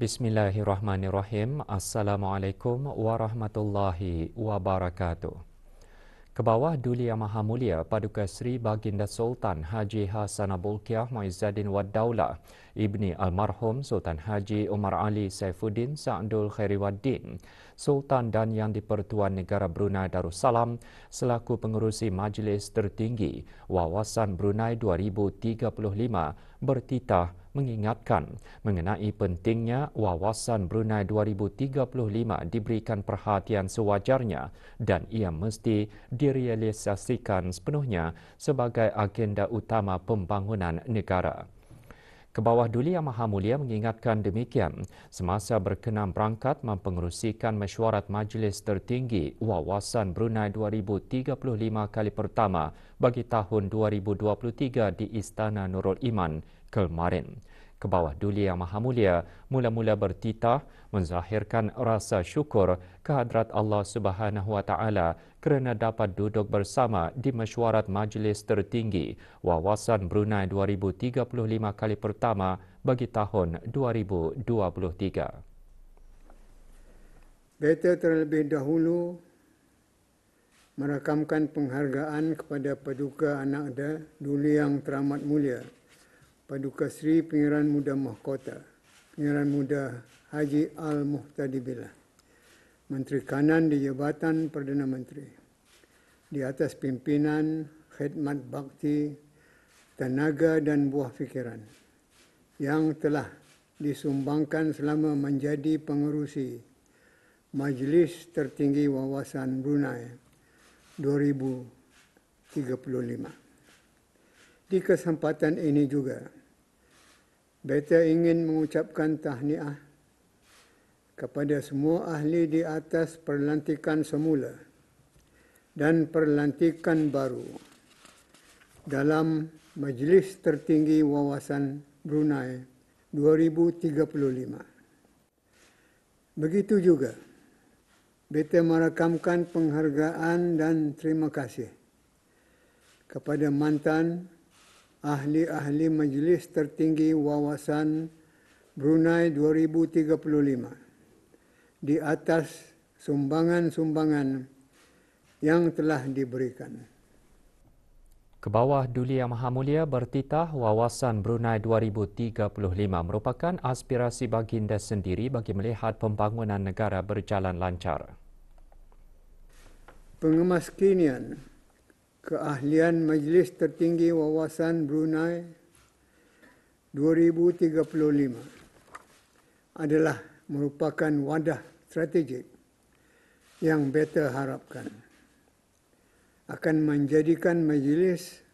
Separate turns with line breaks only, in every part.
Bismillahirrahmanirrahim. Assalamualaikum warahmatullahi wabarakatuh. Kebawah Duli Yang Maha Mulia Paduka Seri Baginda Sultan Haji Hassanal Bolkiah Muizzaddin Wad Daulah Ibni Almarhum Sultan Haji Umar Ali Saifuddin Sa'dul Khairiwaddin Sultan dan Yang di-Pertuan Negara Brunei Darussalam selaku pengerusi Majlis Tertinggi Wawasan Brunei 2035 bertitah mengingatkan mengenai pentingnya Wawasan Brunei 2035 diberikan perhatian sewajarnya dan ia mesti direalisasikan sepenuhnya sebagai agenda utama pembangunan negara. Kebawah Duli Yang Maha Mulia mengingatkan demikian semasa berkenan berangkat mempengerusikan mesyuarat Majlis Tertinggi Wawasan Brunei 2035 kali pertama bagi tahun 2023 di Istana Nurul Iman kemarin. Kebawah Duli Yang Maha Mulia mula-mula bertitah menzahirkan rasa syukur kehadrat Allah Subhanahu Wa Taala kerana dapat duduk bersama di mesyuarat Majlis Tertinggi Wawasan Brunei 2035 kali pertama bagi tahun 2023.
Beta terlebih dahulu merakamkan penghargaan kepada Paduka Anak Duli Yang Teramat Mulia Paduka Seri Pengiran Muda Mahkota, Pengiran Muda Haji Al-Muhtadi Billah, Menteri Kanan di Jabatan Perdana Menteri, di atas pimpinan, khidmat bakti, tenaga dan buah fikiran yang telah disumbangkan selama menjadi pengerusi Majlis Tertinggi Wawasan Brunei 2035. Di kesempatan ini juga, Beta ingin mengucapkan tahniah kepada semua ahli di atas perlantikan semula dan perlantikan baru dalam Majlis Tertinggi Wawasan Brunei 2035. Begitu juga, Beta merakamkan penghargaan dan terima kasih kepada mantan ahli-ahli Majlis Tertinggi Wawasan Brunei 2035 di atas sumbangan-sumbangan yang telah diberikan.
Kebawah Duli Yang Maha Mulia bertitah Wawasan Brunei 2035 merupakan aspirasi baginda sendiri bagi melihat pembangunan negara berjalan lancar.
Pengemaskinian Keahlian Majlis Tertinggi Wawasan Brunei 2035 adalah merupakan wadah strategik yang Beta harapkan akan menjadikan majlis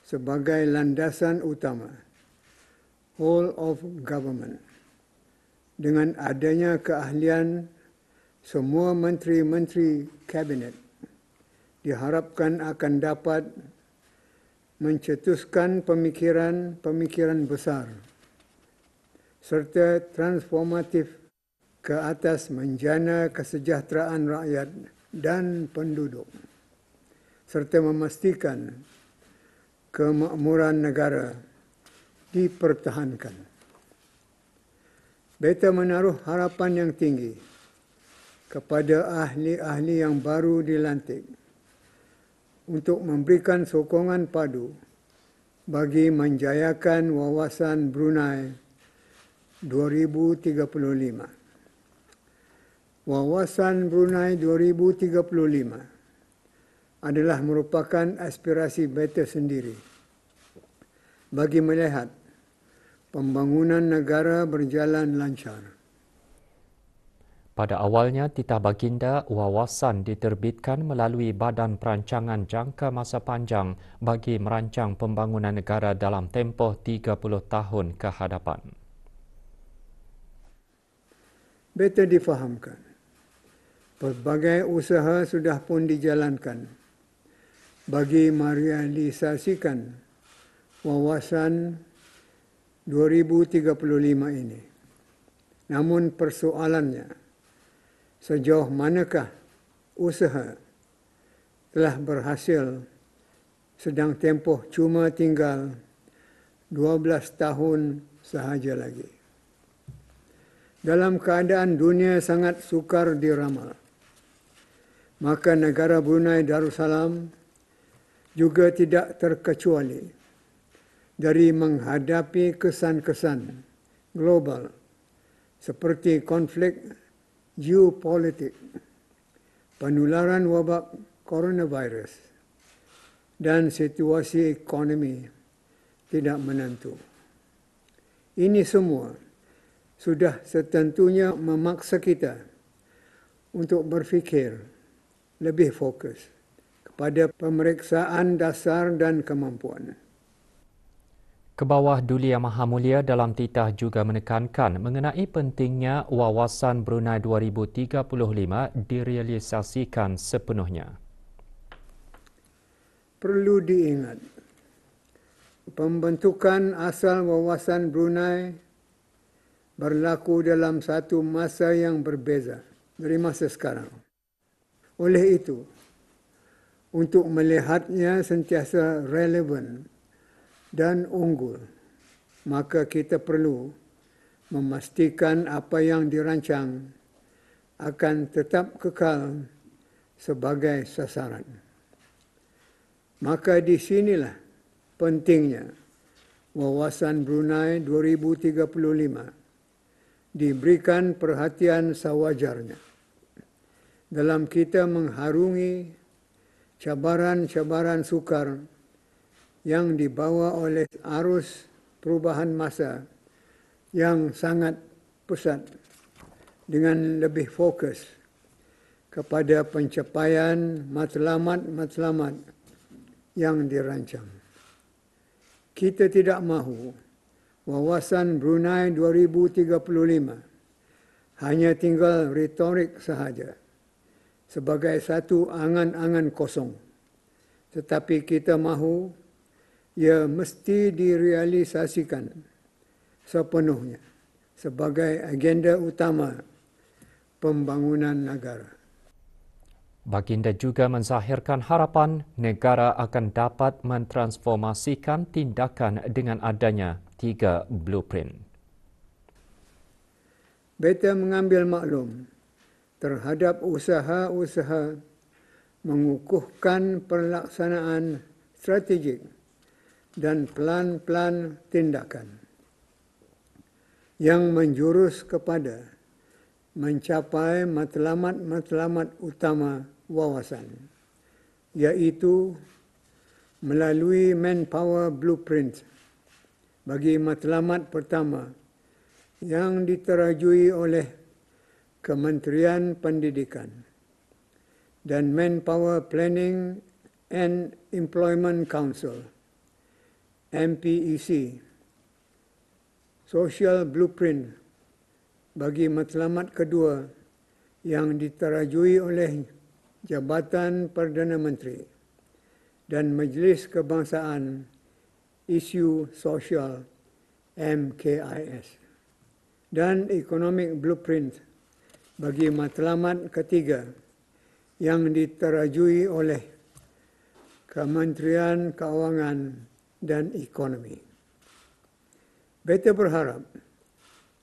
sebagai landasan utama whole of government. Dengan adanya keahlian semua menteri-menteri kabinet diharapkan akan dapat mencetuskan pemikiran besar serta transformatif ke atas menjana kesejahteraan rakyat dan penduduk serta memastikan kemakmuran negara dipertahankan. Beta menaruh harapan yang tinggi kepada ahli-ahli yang baru dilantik untuk memberikan sokongan padu bagi menjayakan Wawasan Brunei 2035. Wawasan Brunei 2035 adalah merupakan aspirasi Beta sendiri bagi melihat pembangunan negara berjalan lancar.
Pada awalnya, titah baginda wawasan diterbitkan melalui Badan Perancangan Jangka Masa Panjang bagi merancang pembangunan negara dalam tempoh 30 tahun ke hadapan.
Beta difahamkan, pelbagai usaha sudah pun dijalankan bagi merealisasikan Wawasan 2035 ini. Namun persoalannya, sejauh manakah usaha telah berhasil sedang tempoh cuma tinggal 12 tahun sahaja lagi. Dalam keadaan dunia sangat sukar diramal, maka negara Brunei Darussalam juga tidak terkecuali dari menghadapi kesan-kesan global seperti konflik geopolitik, penularan wabak coronavirus, dan situasi ekonomi tidak menentu. Ini semua sudah setentunya memaksa kita untuk berfikir lebih fokus kepada pemeriksaan dasar dan kemampuan.
Kebawah Duli Yang Maha Mulia dalam titah juga menekankan mengenai pentingnya Wawasan Brunei 2035 direalisasikan sepenuhnya.
Perlu diingat, pembentukan asal Wawasan Brunei berlaku dalam satu masa yang berbeza dari masa sekarang. Oleh itu, untuk melihatnya sentiasa relevan dan unggul, maka kita perlu memastikan apa yang dirancang akan tetap kekal sebagai sasaran. Maka di sinilah pentingnya Wawasan Brunei 2035 diberikan perhatian sewajarnya dalam kita mengharungi cabaran-cabaran sukar yang dibawa oleh arus perubahan masa yang sangat pesat dengan lebih fokus kepada pencapaian matlamat-matlamat yang dirancang. Kita tidak mahu Wawasan Brunei 2035 hanya tinggal retorik sahaja sebagai satu angan-angan kosong, tetapi kita mahu ia mesti direalisasikan sepenuhnya sebagai agenda utama pembangunan negara.
Baginda juga menzahirkan harapan negara akan dapat mentransformasikan tindakan dengan adanya 3 blueprint.
Beta mengambil maklum terhadap usaha-usaha mengukuhkan pelaksanaan strategik dan plan-plan tindakan yang menjurus kepada mencapai matlamat-matlamat utama wawasan, iaitu melalui Manpower Blueprint bagi matlamat pertama yang diterajui oleh Kementerian Pendidikan dan Manpower Planning and Employment Council MPEC, Social Blueprint bagi matlamat kedua yang diterajui oleh Jabatan Perdana Menteri dan Majlis Kebangsaan Isu Sosial MKIS, dan Economic Blueprint bagi matlamat ketiga yang diterajui oleh Kementerian Keuangan dan Ekonomi. Beta berharap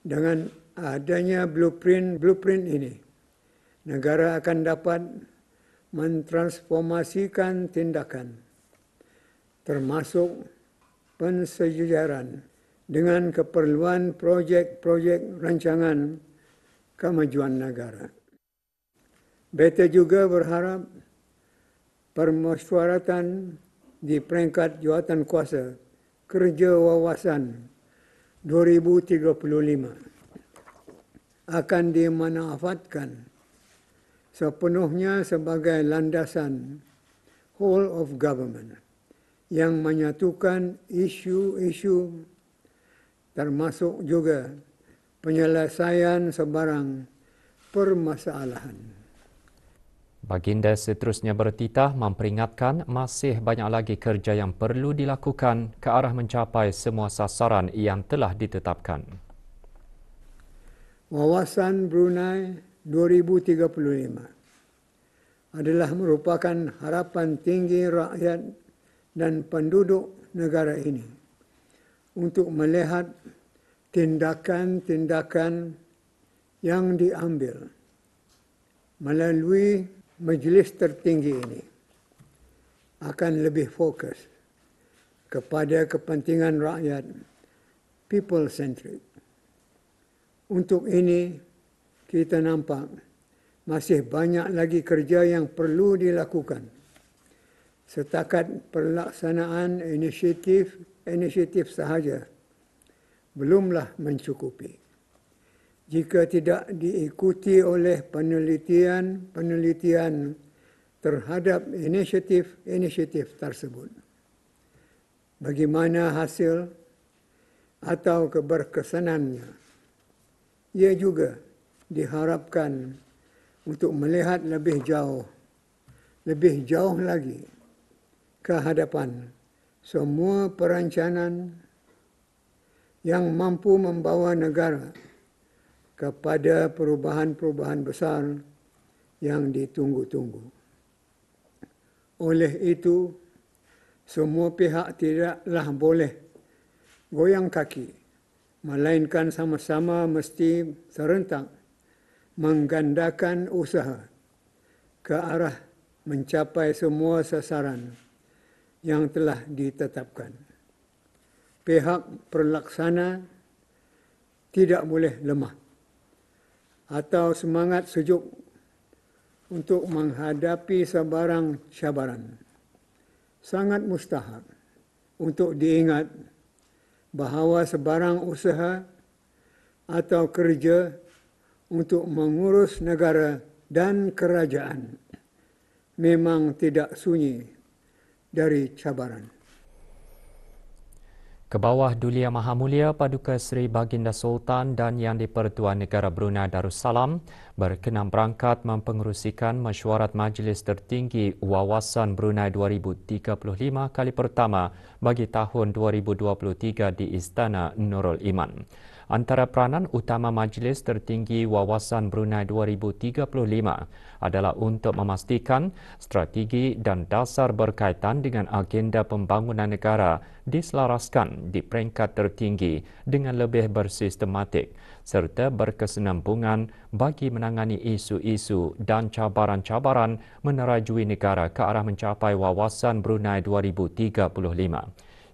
dengan adanya blueprint ini, negara akan dapat mentransformasikan tindakan, termasuk pensejajaran dengan keperluan projek-projek rancangan kemajuan negara. Beta juga berharap permusyawaratan di peringkat jawatan kuasa kerja wawasan 2035 akan dimanfaatkan sepenuhnya sebagai landasan whole of government yang menyatukan isu-isu termasuk juga penyelesaian sebarang permasalahan.
Baginda seterusnya bertitah memperingatkan masih banyak lagi kerja yang perlu dilakukan ke arah mencapai semua sasaran yang telah ditetapkan.
Wawasan Brunei 2035 adalah merupakan harapan tinggi rakyat dan penduduk negara ini untuk melihat tindakan-tindakan yang diambil melalui majlis tertinggi ini akan lebih fokus kepada kepentingan rakyat, people-centric. Untuk ini, kita nampak masih banyak lagi kerja yang perlu dilakukan. Setakat pelaksanaan inisiatif sahaja belumlah mencukupi. Jika tidak diikuti oleh penelitian terhadap inisiatif tersebut, bagaimana hasil atau keberkesanannya, ia juga diharapkan untuk melihat lebih jauh lagi ke hadapan semua perancangan yang mampu membawa negara kepada perubahan-perubahan besar yang ditunggu-tunggu. Oleh itu, semua pihak tidaklah boleh goyang kaki, melainkan sama-sama mesti serentak menggandakan usaha ke arah mencapai semua sasaran yang telah ditetapkan. Pihak perlaksana tidak boleh lemah atau semangat sejuk untuk menghadapi sebarang cabaran. Sangat mustahak untuk diingat bahawa sebarang usaha atau kerja untuk mengurus negara dan kerajaan memang tidak sunyi dari cabaran.
Ke bawah Dulia Maha Mulia Paduka Seri Baginda Sultan dan Yang di-Pertuan Negara Brunei Darussalam berkenan berangkat mempengerusikan mesyuarat Majlis Tertinggi Wawasan Brunei 2035 kali pertama bagi tahun 2023 di Istana Nurul Iman. Antara peranan utama Majlis Tertinggi Wawasan Brunei 2035 adalah untuk memastikan strategi dan dasar berkaitan dengan agenda pembangunan negara diselaraskan di peringkat tertinggi dengan lebih bersistematik serta berkesinambungan bagi menangani isu-isu dan cabaran-cabaran menerajui negara ke arah mencapai wawasan Brunei 2035.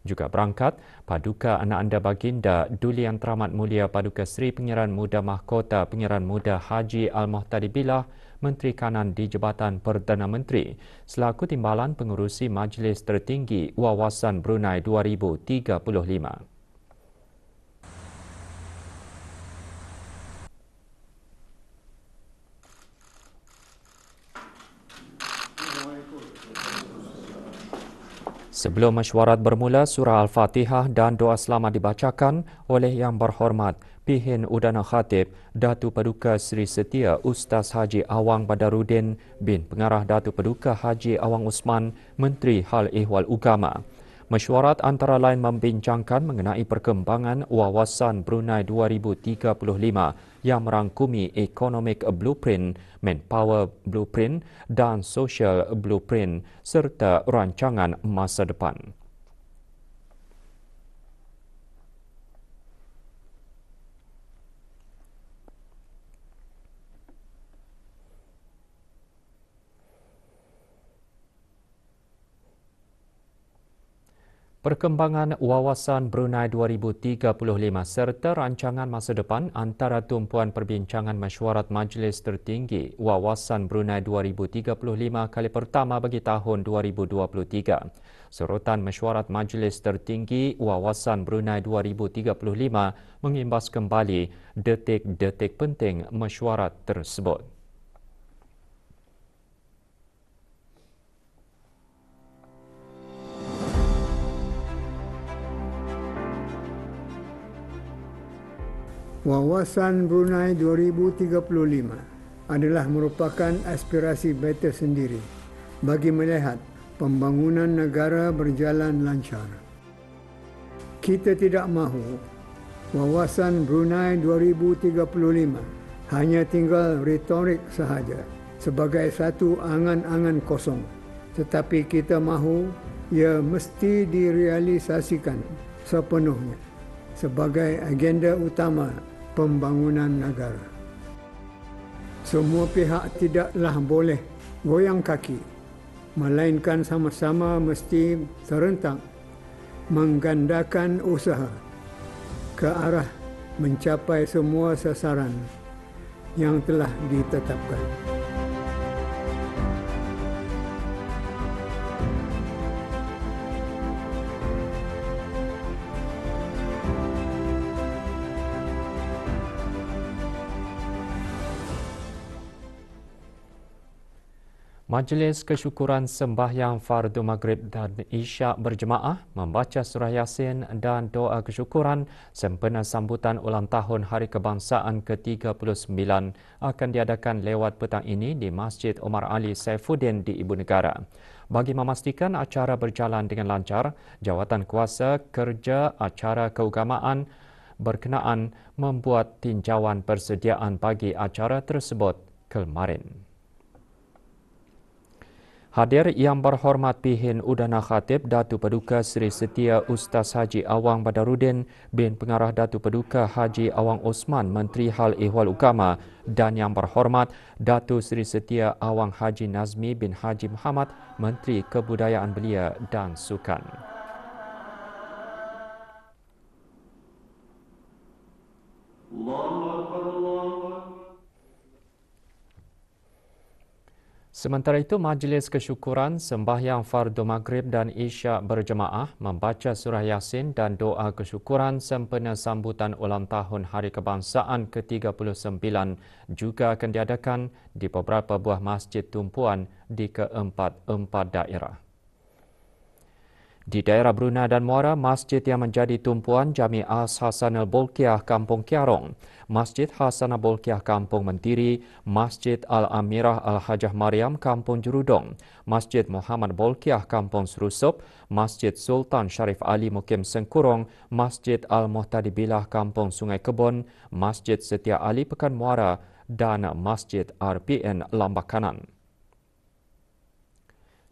Juga berangkat, Paduka Anak Anda Baginda Duli Yang Teramat Mulia Paduka Seri Pengiran Muda Mahkota Pengiran Muda Haji Al-Muhtadi Billah, Menteri Kanan di Jabatan Perdana Menteri, selaku timbalan pengurusi Majlis Tertinggi Wawasan Brunei 2035. Sebelum mesyuarat bermula, surah Al-Fatihah dan doa selamat dibacakan oleh Yang Berhormat Pihin Udana Khatib Datu Paduka Seri Setia Ustaz Haji Awang Badarudin bin Pengarah Datu Paduka Haji Awang Usman, Menteri Hal Ehwal Ugama. Mesyuarat antara lain membincangkan mengenai perkembangan wawasan Brunei 2035 yang merangkumi Economic Blueprint, Manpower Blueprint dan Social Blueprint serta rancangan masa depan. Perkembangan wawasan Brunei 2035 serta rancangan masa depan antara tumpuan perbincangan mesyuarat Majlis Tertinggi Wawasan Brunei 2035 kali pertama bagi tahun 2023. Sorotan mesyuarat Majlis Tertinggi Wawasan Brunei 2035 mengimbas kembali detik-detik penting mesyuarat tersebut.
Wawasan Brunei 2035 adalah merupakan aspirasi beta sendiri bagi melihat pembangunan negara berjalan lancar. Kita tidak mahu wawasan Brunei 2035 hanya tinggal retorik sahaja sebagai satu angan-angan kosong, tetapi kita mahu ia mesti direalisasikan sepenuhnya sebagai agenda utama pembangunan negara. Semua pihak tidaklah boleh goyang kaki, melainkan sama-sama mesti serentak menggandakan usaha ke arah mencapai semua sasaran yang telah ditetapkan.
Majlis Kesyukuran Sembahyang Fardu Maghrib dan Isyak berjemaah membaca surah Yasin dan doa kesyukuran sempena sambutan ulang tahun Hari Kebangsaan ke-39 akan diadakan lewat petang ini di Masjid Omar Ali Saifuddin di Ibu Negara. Bagi memastikan acara berjalan dengan lancar, Jawatan Kuasa Kerja Acara Keagamaan berkenaan membuat tinjauan persediaan bagi acara tersebut kemarin. Hadir Yang Berhormat Pihin Udana Khatib Datu Paduka Seri Setia Ustaz Haji Awang Badarudin bin Pengarah Datu Paduka Haji Awang Osman Menteri Hal Ehwal Ugama dan Yang Berhormat Datu Seri Setia Awang Haji Nazmi bin Haji Muhammad Menteri Kebudayaan Belia dan Sukan. Sementara itu, Majlis Kesyukuran Sembahyang Fardu Maghrib dan Isyak berjemaah membaca surah Yasin dan doa kesyukuran sempena sambutan ulang tahun Hari Kebangsaan ke-39 juga akan diadakan di beberapa buah masjid tumpuan di keempat-empat daerah. Di daerah Brunei dan Muara, masjid yang menjadi tumpuan Jami'ah Hasanul Bolkiah Kampung Kiarong, Masjid Hasanul Bolkiah Kampung Mentiri, Masjid Al-Amirah Al-Hajah Mariam Kampung Jerudong, Masjid Muhammad Bolkiah Kampung Serusup, Masjid Sultan Sharif Ali Mukim Sengkurong, Masjid Al-Muhtadibilah Kampung Sungai Kebun, Masjid Setia Ali Pekan Muara dan Masjid RPN Lambak Kanan.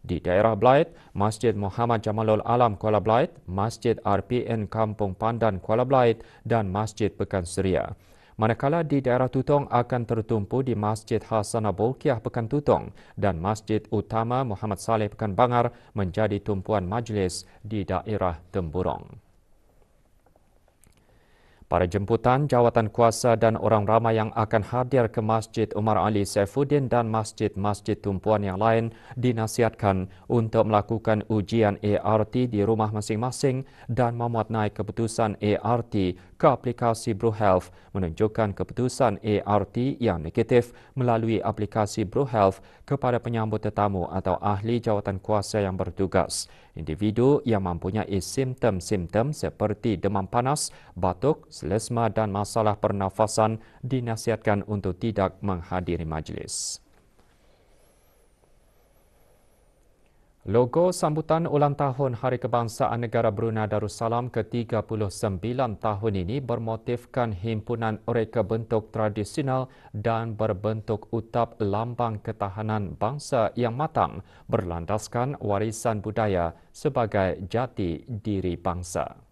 Di daerah Belait, Masjid Muhammad Jamalul Alam Kuala Belait, Masjid RPN Kampung Pandan Kuala Belait dan Masjid Pekan Seria. Manakala di daerah Tutong akan tertumpu di Masjid Hasanah Bolkiah Pekan Tutong dan Masjid Utama Muhammad Saleh Pekan Bangar menjadi tumpuan majlis di daerah Temburong. Para jemputan, jawatan kuasa dan orang ramai yang akan hadir ke Masjid Omar Ali Saifuddin dan masjid-masjid tumpuan yang lain dinasihatkan untuk melakukan ujian ART di rumah masing-masing dan memuat naik keputusan ART ke aplikasi BruHealth menunjukkan keputusan ART yang negatif melalui aplikasi BruHealth kepada penyambut tetamu atau ahli jawatan kuasa yang bertugas. Individu yang mempunyai simptom-simptom seperti demam panas, batuk, selesma dan masalah pernafasan dinasihatkan untuk tidak menghadiri majlis. Logo sambutan ulang tahun Hari Kebangsaan Negara Brunei Darussalam ke-39 tahun ini bermotifkan himpunan reka bentuk tradisional dan berbentuk utap lambang ketahanan bangsa yang matang berlandaskan warisan budaya sebagai jati diri bangsa.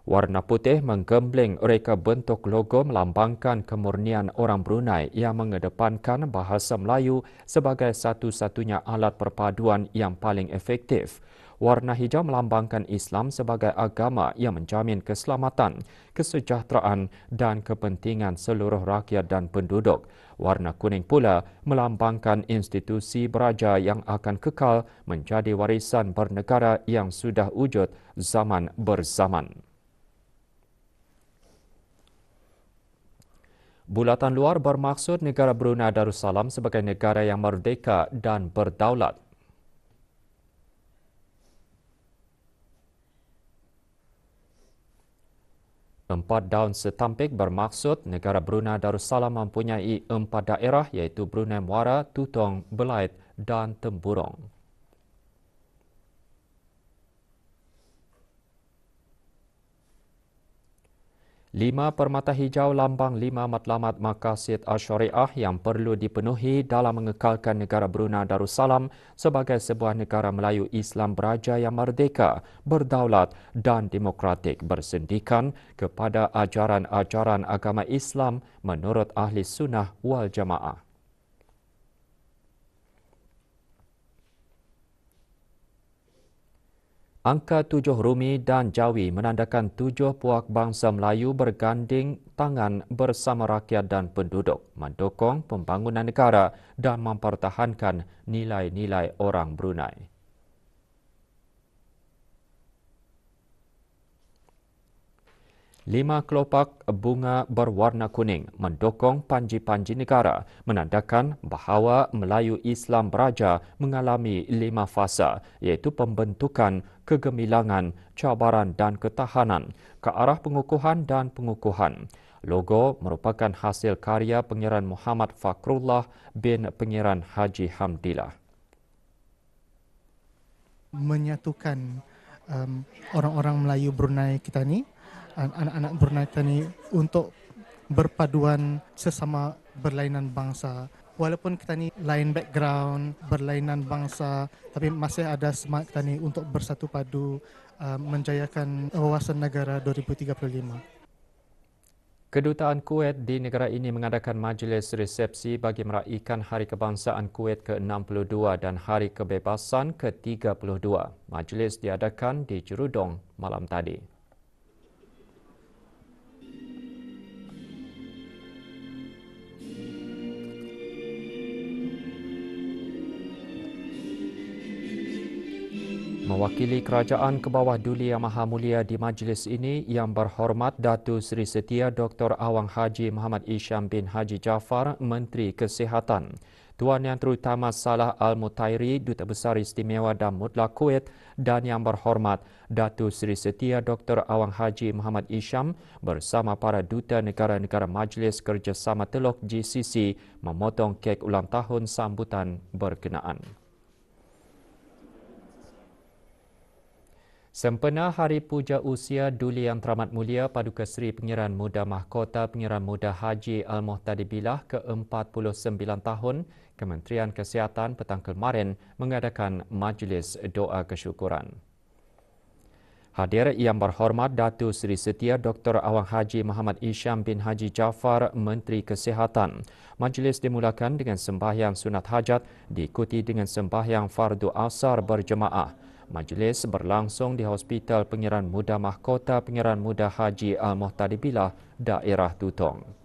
Warna putih menggembling reka bentuk logo melambangkan kemurnian orang Brunei yang mengedepankan bahasa Melayu sebagai satu-satunya alat perpaduan yang paling efektif. Warna hijau melambangkan Islam sebagai agama yang menjamin keselamatan, kesejahteraan dan kepentingan seluruh rakyat dan penduduk. Warna kuning pula melambangkan institusi beraja yang akan kekal menjadi warisan bernegara yang sudah wujud zaman berzaman. Bulatan luar bermaksud negara Brunei Darussalam sebagai negara yang merdeka dan berdaulat. Empat daun setampik bermaksud negara Brunei Darussalam mempunyai 4 daerah iaitu Brunei Muara, Tutong, Belait dan Temburong. 5 permata hijau lambang 5 matlamat maqasid Asy-Syariah yang perlu dipenuhi dalam mengekalkan negara Brunei Darussalam sebagai sebuah negara Melayu Islam beraja yang merdeka, berdaulat dan demokratik bersendikan kepada ajaran-ajaran agama Islam menurut Ahli Sunnah wal Jamaah. Angka 7 Rumi dan Jawi menandakan 7 puak bangsa Melayu berganding tangan bersama rakyat dan penduduk mendukung pembangunan negara dan mempertahankan nilai-nilai orang Brunei. Lima kelopak bunga berwarna kuning mendukung panji-panji negara menandakan bahawa Melayu Islam beraja mengalami 5 fasa iaitu pembentukan, kegemilangan, cabaran dan ketahanan ke arah pengukuhan dan pengukuhan. Logo merupakan hasil karya Pengiran Muhammad Fakrullah bin Pengiran Haji Hamdillah.
Menyatukan orang-orang Melayu Brunei kita ni, anak-anak Brunei kita ni untuk berpaduan sesama berlainan bangsa. Walaupun kita ni lain background, berlainan bangsa, tapi masih ada semangat kita ni untuk bersatu padu menjayakan wawasan negara 2035.
Kedutaan Kuwait di negara ini mengadakan majlis resepsi bagi meraihkan Hari Kebangsaan Kuwait ke-62 dan Hari Kebebasan ke-32. Majlis diadakan di Jerudong malam tadi. Mewakili kerajaan ke bawah Duli Yang Maha Mulia di majlis ini Yang Berhormat Datuk Seri Setia Dr. Awang Haji Muhammad Isham bin Haji Jaafar, Menteri Kesihatan. Tuan Yang Terutama Salah Al-Mutairi, Duta Besar Istimewa dan Mutlak Kuwait, dan Yang Berhormat Datuk Seri Setia Dr. Awang Haji Muhammad Isham bersama para duta negara-negara Majlis Kerjasama Teluk GCC memotong kek ulang tahun sambutan berkenaan. Sempena Hari Puja Usia Duli Yang Teramat Mulia Paduka Seri Pengiran Muda Mahkota Pengiran Muda Haji Al-Muhtadi Billah ke-49 tahun, Kementerian Kesihatan petang kemarin mengadakan majlis doa kesyukuran. Hadir Yang Berhormat Datuk Seri Setia Dr. Awang Haji Muhammad Isham bin Haji Jaafar, Menteri Kesihatan. Majlis dimulakan dengan sembahyang sunat hajat diikuti dengan sembahyang fardu asar berjemaah. Majlis berlangsung di Hospital Pengiran Muda Mahkota Pengiran Muda Haji Al-Muhtadi Billah, daerah Tutong.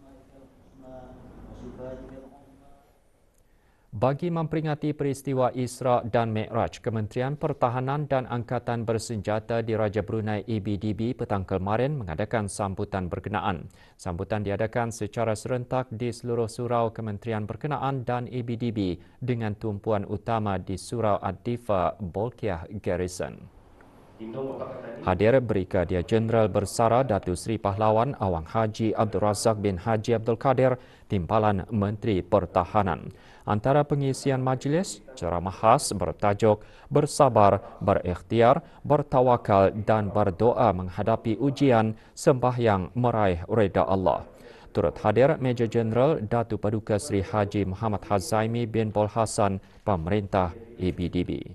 Bagi memperingati peristiwa Isra' dan Mi'raj, Kementerian Pertahanan dan Angkatan Bersenjata di Raja Brunei EBDB petang kemarin mengadakan sambutan berkenaan. Sambutan diadakan secara serentak di seluruh surau kementerian berkenaan dan EBDB dengan tumpuan utama di Surau Ad-Difa Bolkiah Garrison. Hadir Brigadier Jeneral Bersara Datuk Seri Pahlawan Awang Haji Abdul Razak bin Haji Abdul Kadir, Timbalan Menteri Pertahanan. Antara pengisian majlis, ceramah khas bertajuk Bersabar, Berikhtiar, Bertawakal dan Berdoa menghadapi ujian sembahyang meraih reda Allah. Turut hadir Major Jeneral Datuk Paduka Seri Haji Muhammad Hazaimi bin Bol Hassan, Pemerintah EBDB.